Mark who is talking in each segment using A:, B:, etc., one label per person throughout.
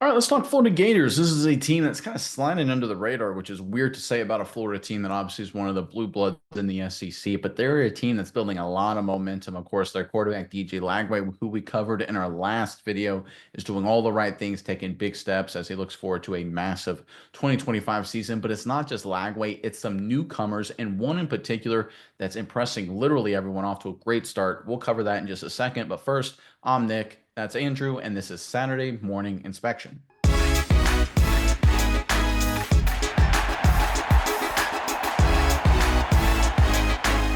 A: All right, let's talk Florida Gators. This is a team that's kind of sliding under the radar, which is weird to say about a Florida team that obviously is one of the blue bloods in the SEC, but they're a team that's building a lot of momentum. Of course, their quarterback, DJ Lagway, who we covered in our last video, is doing all the right things, taking big steps as he looks forward to a massive 2025 season. But it's not just Lagway, it's some newcomers, and one in particular that's impressing literally everyone off to a great start. We'll cover that in just a second. But first, I'm Nick. That's Andrew, and this is Saturday Morning Inspection. All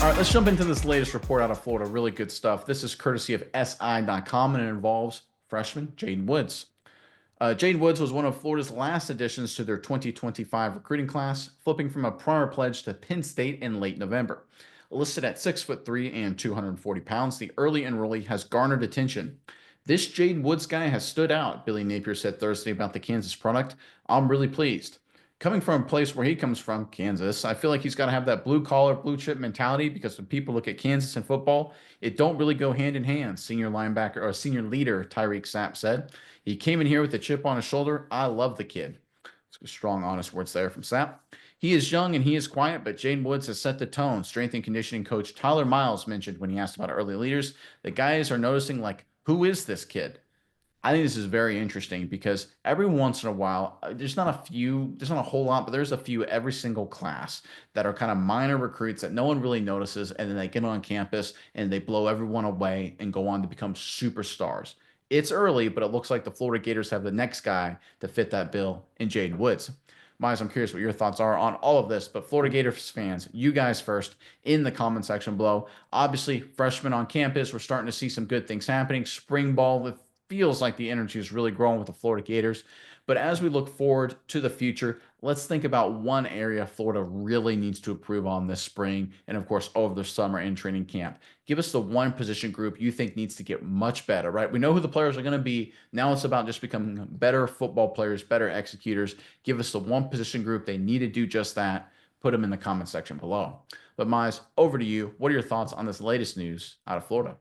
A: right, let's jump into this latest report out of Florida. Really good stuff. This is courtesy of SI.com, and it involves freshman Jaden Woods. Jaden Woods was one of Florida's last additions to their 2025 recruiting class, flipping from a prior pledge to Penn State in late November. Listed at 6'3" and 240 pounds, the early enrollee has garnered attention. This Jaden Woods guy has stood out, Billy Napier said Thursday about the Kansas product. I'm really pleased. Coming from a place where he comes from, Kansas, I feel like he's got to have that blue collar, blue chip mentality because when people look at Kansas and football, it don't really go hand in hand. Senior linebacker or senior leader Tyreek Sapp said. He came in here with a chip on his shoulder. I love the kid. Strong, honest words there from Sapp. He is young and he is quiet, but Jaden Woods has set the tone. Strength and conditioning coach Tyler Miles mentioned when he asked about early leaders, the guys are noticing, like, who is this kid? I think this is very interesting because every once in a while, there's not a whole lot, but there's a few every single class that are kind of minor recruits that no one really notices. And then they get on campus and they blow everyone away and go on to become superstars. It's early, but it looks like the Florida Gators have the next guy to fit that bill in Jaden Woods. Miles, I'm curious what your thoughts are on all of this, but Florida Gators fans, you guys first in the comment section below. Obviously, freshmen on campus, we're starting to see some good things happening. Spring ball, feels like the energy is really growing with the Florida Gators. But as we look forward to the future, let's think about one area Florida really needs to improve on this spring and, of course, over the summer and training camp. Give us the one position group you think needs to get much better, right? We know who the players are going to be. Now it's about just becoming better football players, better executors. Give us the one position group they need to do just that. Put them in the comment section below. But, Miles, over to you. What are your thoughts on this latest news out of Florida?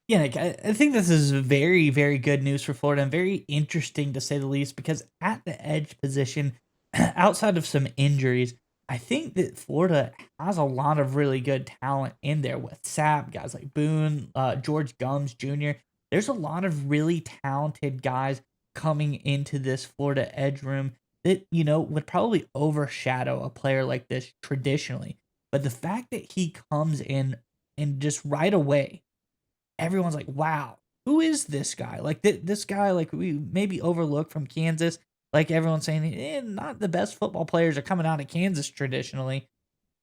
B: Yeah, Nick, I think this is very, very good news for Florida and very interesting to say the least because at the edge position, outside of some injuries, I think that Florida has a lot of really good talent in there with Sapp, guys like Boone, George Gums Jr. There's a lot of really talented guys coming into this Florida edge room that, would probably overshadow a player like this traditionally. But the fact that he comes in and just right away everyone's like, "Wow, who is this guy?" Like this guy, like we maybe overlooked from Kansas. Like everyone's saying, not the best football players are coming out of Kansas traditionally,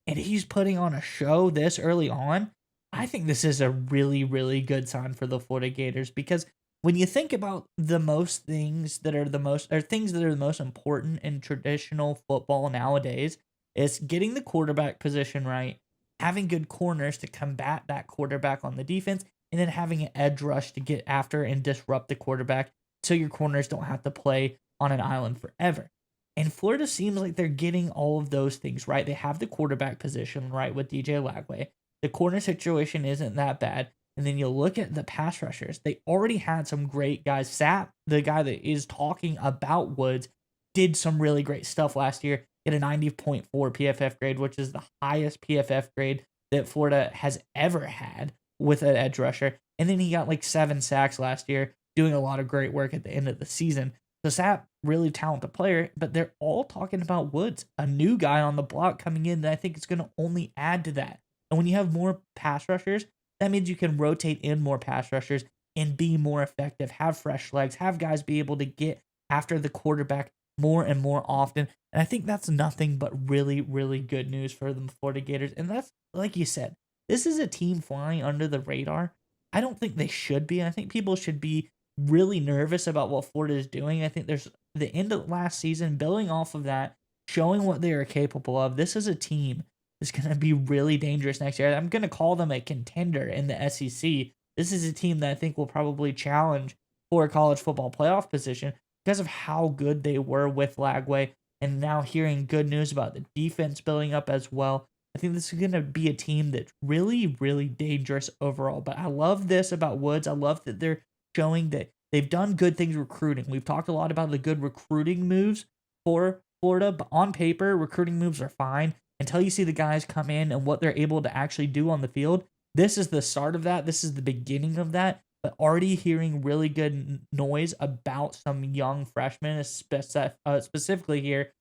B: and he's putting on a show this early on. I think this is a really, really good sign for the Florida Gators because when you think about the most things that are the most or things that are the most important in traditional football nowadays, is getting the quarterback position right, having good corners to combat that quarterback on the defense, and then having an edge rush to get after and disrupt the quarterback so your corners don't have to play on an island forever. And Florida seems like they're getting all of those things right. They have the quarterback position right with DJ Lagway. The corner situation isn't that bad. And then you look at the pass rushers. They already had some great guys. Sapp, the guy that is talking about Woods, did some really great stuff last year. Get a 90.4 PFF grade, which is the highest PFF grade that Florida has ever had with an edge rusher. And then he got like 7 sacks last year, doing a lot of great work at the end of the season. So Sapp, really talented player, but they're all talking about Woods, a new guy on the block coming in that I think is going to only add to that. And when you have more pass rushers, that means you can rotate in more pass rushers and be more effective, have fresh legs, have guys be able to get after the quarterback more and more often. And I think that's nothing but really, really good news for the Florida Gators. And that's, like you said, this is a team flying under the radar. I don't think they should be. I think people should be really nervous about what Florida is doing. I think there's the end of last season, building off of that, showing what they are capable of. This is a team that's going to be really dangerous next year. I'm going to call them a contender in the SEC. This is a team that I think will probably challenge for a college football playoff position because of how good they were with Lagway. And now hearing good news about the defense building up as well. I think this is going to be a team that's really, really dangerous overall. But I love this about Woods. I love that they're showing that They've done good things recruiting. We've talked a lot about the good recruiting moves for Florida, but on paper, recruiting moves are fine until you see the guys come in and what they're able to actually do on the field. This is the start of that. This is the beginning of that. But already hearing really good noise about some young freshmen, specifically here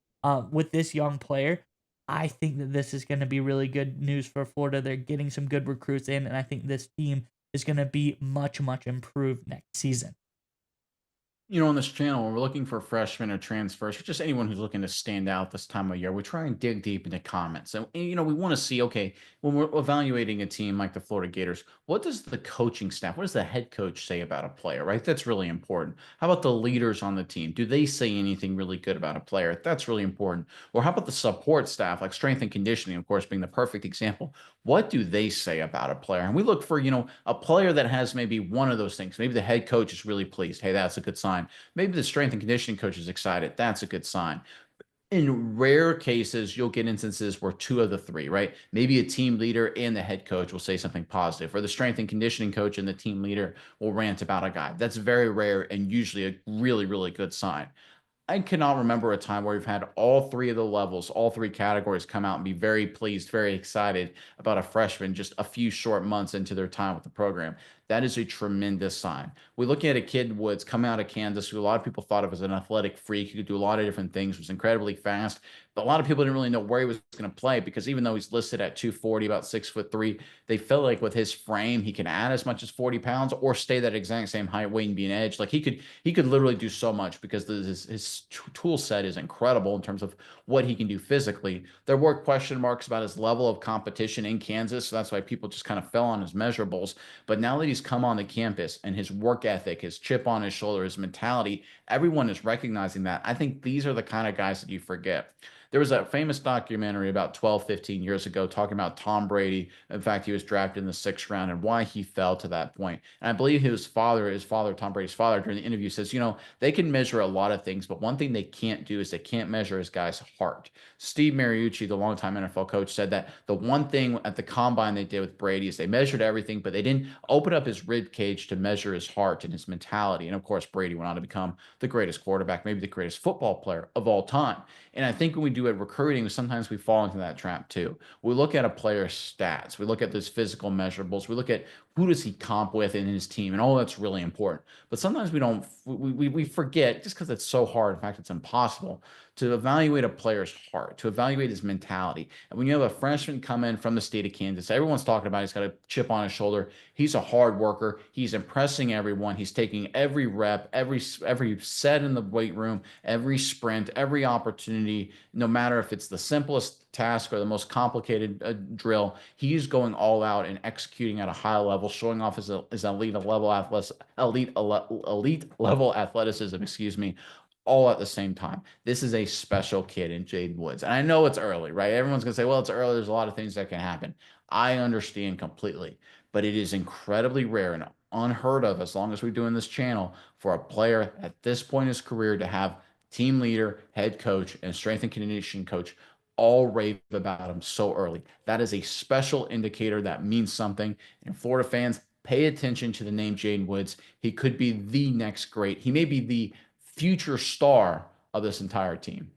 B: with this young player. I think that this is going to be really good news for Florida. They're getting some good recruits in, and I think this team is going to be much, much improved next season.
A: On this channel, when we're looking for freshmen or transfers, or just anyone who's looking to stand out this time of year, we try and dig deep into comments. And we want to see, okay, when we're evaluating a team like the Florida Gators, what does the coaching staff, what does the head coach say about a player, right? That's really important. How about the leaders on the team? Do they say anything really good about a player? That's really important. Or how about the support staff, like strength and conditioning, of course, being the perfect example? What do they say about a player? And we look for, a player that has maybe one of those things. Maybe the head coach is really pleased. Hey, that's a good sign. Maybe the strength and conditioning coach is excited. That's a good sign. In rare cases, you'll get instances where two of the three, right? Maybe a team leader and the head coach will say something positive, or the strength and conditioning coach and the team leader will rant about a guy. That's very rare and usually a really, really good sign. I cannot remember a time where we've had all three of the levels, all three categories come out and be very pleased, very excited about a freshman just a few short months into their time with the program. That is a tremendous sign. We look at a kid Woods coming out of Kansas, who a lot of people thought of as an athletic freak. He could do a lot of different things, was incredibly fast, but a lot of people didn't really know where he was going to play because even though he's listed at 240, about 6'3", they felt like with his frame, he can add as much as 40 pounds or stay that exact same height, weight, and be an edge. Like he could literally do so much because his tool set is incredible in terms of what he can do physically. There were question marks about his level of competition in Kansas, so that's why people just kind of fell on his measurables. But now that he's come on the campus and his work ethic, his chip on his shoulder, his mentality, everyone is recognizing that. I think these are the kind of guys that you forget. There was a famous documentary about 12, 15 years ago talking about Tom Brady. In fact, he was drafted in the 6th round and why he fell to that point. And I believe his father, Tom Brady's father, during the interview says, they can measure a lot of things, but one thing they can't do is they can't measure his guy's heart. Steve Mariucci, the longtime NFL coach, said that the one thing at the combine they did with Brady is they measured everything, but they didn't open up his rib cage to measure his heart and his mentality. And of course, Brady went on to become the greatest quarterback, maybe the greatest football player of all time. And I think when we do it recruiting, sometimes we fall into that trap too. We look at a player's stats, we look at those physical measurables, we look at who does he comp with in his team, and all that's really important. But sometimes we don't, we forget just because it's so hard. In fact, it's impossible to evaluate a player's heart, to evaluate his mentality. And when you have a freshman come in from the state of Kansas, everyone's talking about he's got a chip on his shoulder. He's a hard worker. He's impressing everyone. He's taking every rep, every set in the weight room, every sprint, every opportunity, no matter if it's the simplest task or the most complicated drill. He's going all out and executing at a high level, showing off his elite level athleticism, excuse me, all at the same time. This is a special kid in Jaden Woods. And I know it's early, right? Everyone's going to say, well, it's early. There's a lot of things that can happen. I understand completely, but it is incredibly rare and unheard of, as long as we're doing this channel, for a player at this point in his career to have team leader, head coach, and strength and conditioning coach all rave about him so early. That is a special indicator that means something. And Florida fans, pay attention to the name Jaden Woods. He could be the next great. He may be the future star of this entire team.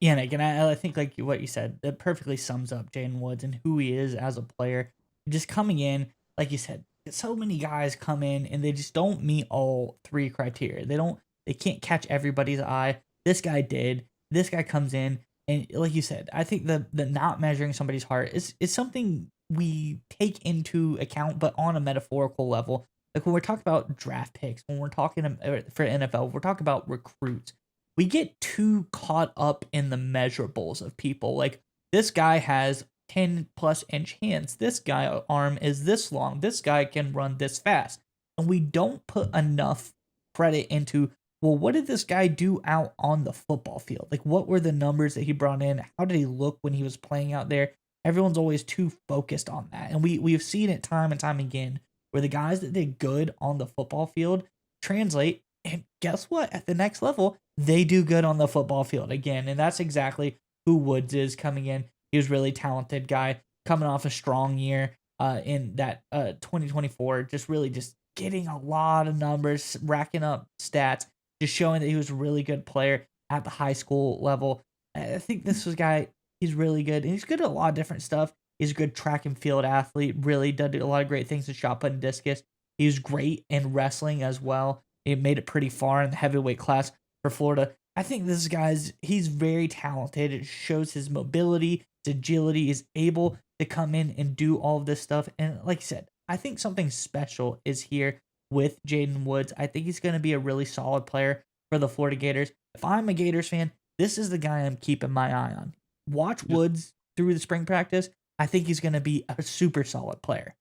B: Yeah, Nick, and I think like what you said, that perfectly sums up Jaden Woods and who he is as a player. Just coming in, like you said, so many guys come in and they just don't meet all three criteria. They can't catch everybody's eye. This guy did. This guy comes in, and like you said, I think the not measuring somebody's heart is something we take into account, but on a metaphorical level. Like when we're talking about draft picks, when we're talking for NFL, we're talking about recruits, we get too caught up in the measurables of people. Like this guy has 10+ inch hands. This guy arm is this long. This guy can run this fast. And we don't put enough credit into, well, what did this guy do out on the football field? Like what were the numbers that he brought in? How did he look when he was playing out there? Everyone's always too focused on that. And we've seen it time and time again where the guys that did good on the football field translate, and guess what? At the next level, they do good on the football field again. And that's exactly who Woods is coming in. He was a really talented guy coming off a strong year in that 2024. Just really just getting a lot of numbers, racking up stats, just showing that he was a really good player at the high school level. I think this was a guy, he's really good, and he's good at a lot of different stuff. He's a good track and field athlete, really did a lot of great things in shot put and discus. He was great in wrestling as well. He made it pretty far in the heavyweight class for Florida. I think this guy's he's very talented. It shows his mobility, his agility, is able to come in and do all of this stuff. And like I said, I think something special is here with Jaden Woods. I think he's going to be a really solid player for the Florida Gators. If I'm a Gators fan, this is the guy I'm keeping my eye on. Watch Woods through the spring practice. I think he's going to be a super solid player.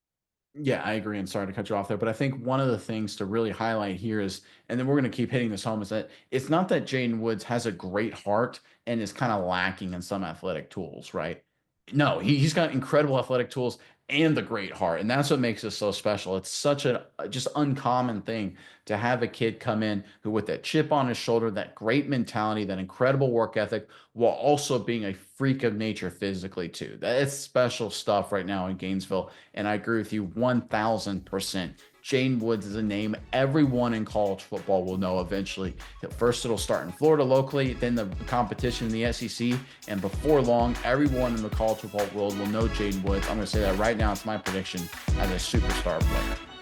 A: Yeah, I agree. And sorry to cut you off there, but I think one of the things to really highlight here is, and then we're going to keep hitting this home, is that it's not that Jaden Woods has a great heart and is kind of lacking in some athletic tools, right? No, he's got incredible athletic tools and the great heart. And that's what makes this so special. It's such a just uncommon thing to have a kid come in who, with that chip on his shoulder, that great mentality, that incredible work ethic, while also being a freak of nature physically, too. That's special stuff right now in Gainesville. And I agree with you 1000%. Jaden Woods is a name everyone in college football will know eventually. First, it'll start in Florida locally, then the competition in the SEC, and before long, everyone in the college football world will know Jaden Woods. I'm going to say that right now. It's my prediction as a superstar player.